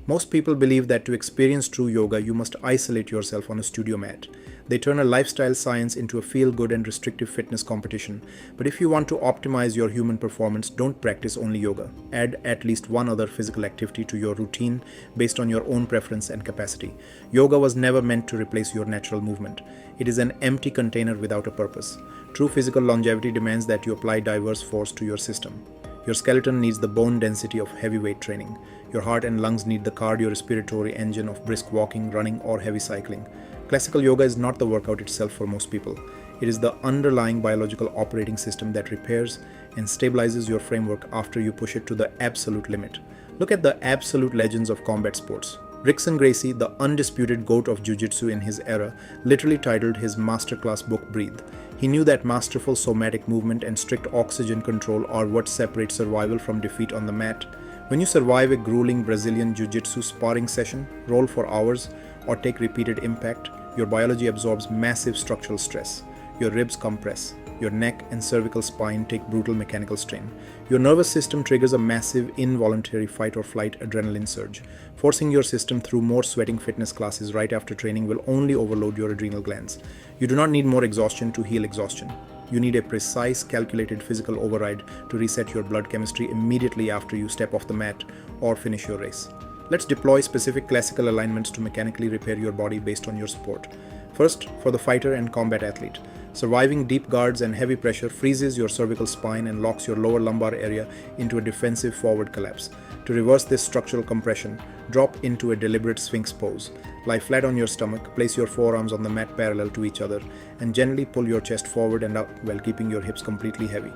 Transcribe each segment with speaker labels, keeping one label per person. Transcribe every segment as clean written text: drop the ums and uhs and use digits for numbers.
Speaker 1: Most people believe that to experience true yoga, you must isolate yourself on a studio mat. They turn a lifestyle science into a feel-good and restrictive fitness competition. But if you want to optimize your human performance, don't practice only yoga. Add at least one other physical activity to your routine based on your own preference and capacity. Yoga was never meant to replace your natural movement. It is an empty container without a purpose. True physical longevity demands that you apply diverse force to your system. Your skeleton needs the bone density of heavyweight training. Your heart and lungs need the cardiorespiratory engine of brisk walking, running, or heavy cycling. Classical yoga is not the workout itself for most people. It is the underlying biological operating system that repairs and stabilizes your framework after you push it to the absolute limit. Look at the absolute legends of combat sports. Rickson Gracie, the undisputed GOAT of Jiu-Jitsu in his era, literally titled his masterclass book Breathe. He knew that masterful somatic movement and strict oxygen control are what separate survival from defeat on the mat. When you survive a grueling Brazilian Jiu-Jitsu sparring session, roll for hours, or take repeated impact, your biology absorbs massive structural stress. Your ribs compress. Your neck and cervical spine take brutal mechanical strain. Your nervous system triggers a massive involuntary fight or flight adrenaline surge. Forcing your system through more sweating fitness classes right after training will only overload your adrenal glands. You do not need more exhaustion to heal exhaustion. You need a precise, calculated physical override to reset your blood chemistry immediately after you step off the mat or finish your race. Let's deploy specific classical alignments to mechanically repair your body based on your sport. First, for the fighter and combat athlete. Surviving deep guards and heavy pressure freezes your cervical spine and locks your lower lumbar area into a defensive forward collapse. To reverse this structural compression, drop into a deliberate Sphinx pose. Lie flat on your stomach, place your forearms on the mat parallel to each other, and gently pull your chest forward and up while keeping your hips completely heavy.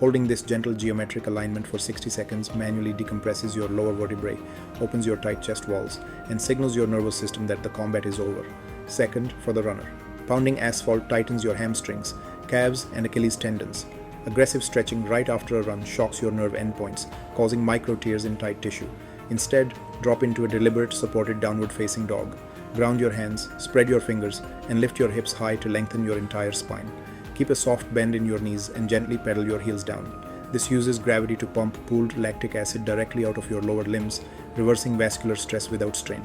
Speaker 1: Holding this gentle geometric alignment for 60 seconds manually decompresses your lower vertebrae, opens your tight chest walls, and signals your nervous system that the combat is over. Second, for the runner. Pounding asphalt tightens your hamstrings, calves, and Achilles tendons. Aggressive stretching right after a run shocks your nerve endpoints, causing micro tears in tight tissue. Instead, drop into a deliberate, supported downward-facing dog. Ground your hands, spread your fingers, and lift your hips high to lengthen your entire spine. Keep a soft bend in your knees and gently pedal your heels down. This uses gravity to pump pooled lactic acid directly out of your lower limbs, reversing vascular stress without strain.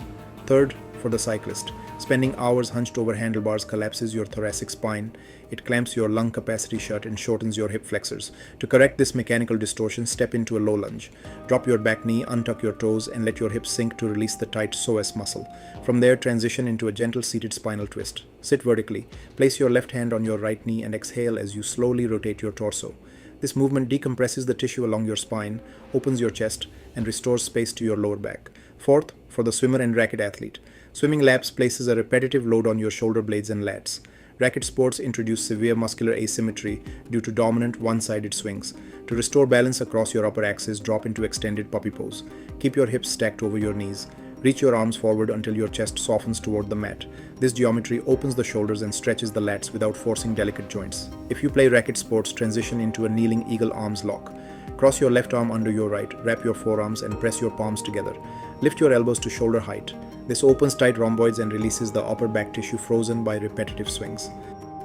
Speaker 1: Third, for the cyclist. Spending hours hunched over handlebars collapses your thoracic spine. It clamps your lung capacity shut and shortens your hip flexors. To correct this mechanical distortion, step into a low lunge. Drop your back knee, untuck your toes, and let your hips sink to release the tight psoas muscle. From there, transition into a gentle seated spinal twist. Sit vertically. Place your left hand on your right knee and exhale as you slowly rotate your torso. This movement decompresses the tissue along your spine, opens your chest, and restores space to your lower back. Fourth, for the swimmer and racket athlete. Swimming laps places a repetitive load on your shoulder blades and lats. Racket sports introduce severe muscular asymmetry due to dominant one-sided swings. To restore balance across your upper axis, drop into extended puppy pose. Keep your hips stacked over your knees. Reach your arms forward until your chest softens toward the mat. This geometry opens the shoulders and stretches the lats without forcing delicate joints. If you play racket sports, transition into a kneeling eagle arms lock. Cross your left arm under your right, wrap your forearms and press your palms together. Lift your elbows to shoulder height. This opens tight rhomboids and releases the upper back tissue frozen by repetitive swings.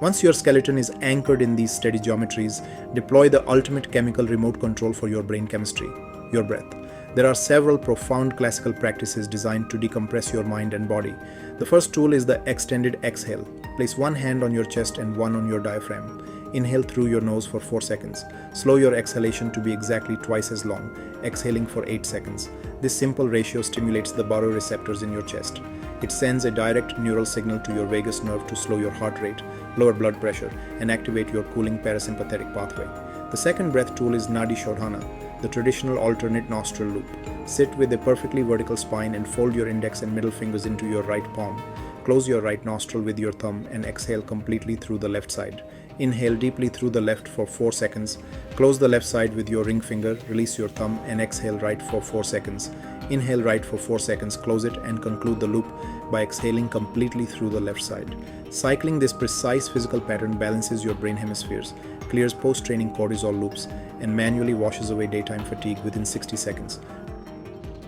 Speaker 1: Once your skeleton is anchored in these steady geometries, deploy the ultimate chemical remote control for your brain chemistry, your breath. There are several profound classical practices designed to decompress your mind and body. The first tool is the extended exhale. Place one hand on your chest and one on your diaphragm. Inhale through your nose for 4 seconds. Slow your exhalation to be exactly twice as long, exhaling for 8 seconds. This simple ratio stimulates the baroreceptors in your chest. It sends a direct neural signal to your vagus nerve to slow your heart rate, lower blood pressure, and activate your cooling parasympathetic pathway. The second breath tool is Nadi Shodhana, the traditional alternate nostril loop. Sit with a perfectly vertical spine and fold your index and middle fingers into your right palm. Close your right nostril with your thumb and exhale completely through the left side. Inhale deeply through the left for 4 seconds. Close the left side with your ring finger, release your thumb, and exhale right for 4 seconds. Inhale right for 4 seconds, close it, and conclude the loop by exhaling completely through the left side. Cycling this precise physical pattern balances your brain hemispheres, clears post-training cortisol loops, and manually washes away daytime fatigue within 60 seconds.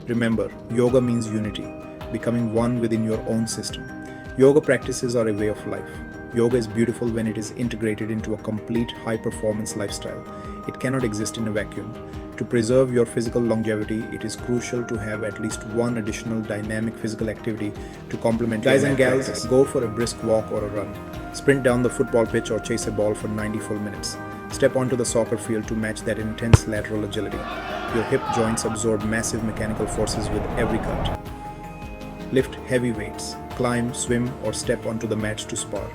Speaker 1: Remember, yoga means unity, becoming one within your own system. Yoga practices are a way of life. Yoga is beautiful when it is integrated into a complete high-performance lifestyle. It cannot exist in a vacuum. To preserve your physical longevity, it is crucial to have at least one additional dynamic physical activity to complement your
Speaker 2: Guys and
Speaker 1: mat
Speaker 2: gals,
Speaker 1: practice. Go for a brisk walk or a run. Sprint down the football pitch or chase a ball for 90 full minutes. Step onto the soccer field to match that intense lateral agility. Your hip joints absorb massive mechanical forces with every cut. Lift heavy weights. Climb, swim, or step onto the mat to spar.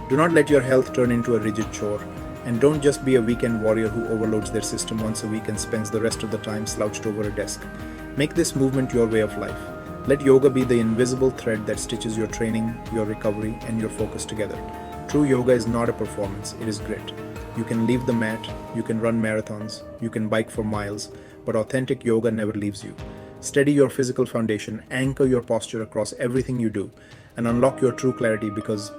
Speaker 1: Do not let your health turn into a rigid chore. And don't just be a weekend warrior who overloads their system once a week and spends the rest of the time slouched over a desk. Make this movement your way of life. Let yoga be the invisible thread that stitches your training, your recovery, and your focus together. True yoga is not a performance, it is grit. You can leave the mat, you can run marathons, you can bike for miles, but authentic yoga never leaves you. Steady your physical foundation, anchor your posture across everything you do, and unlock your true clarity, because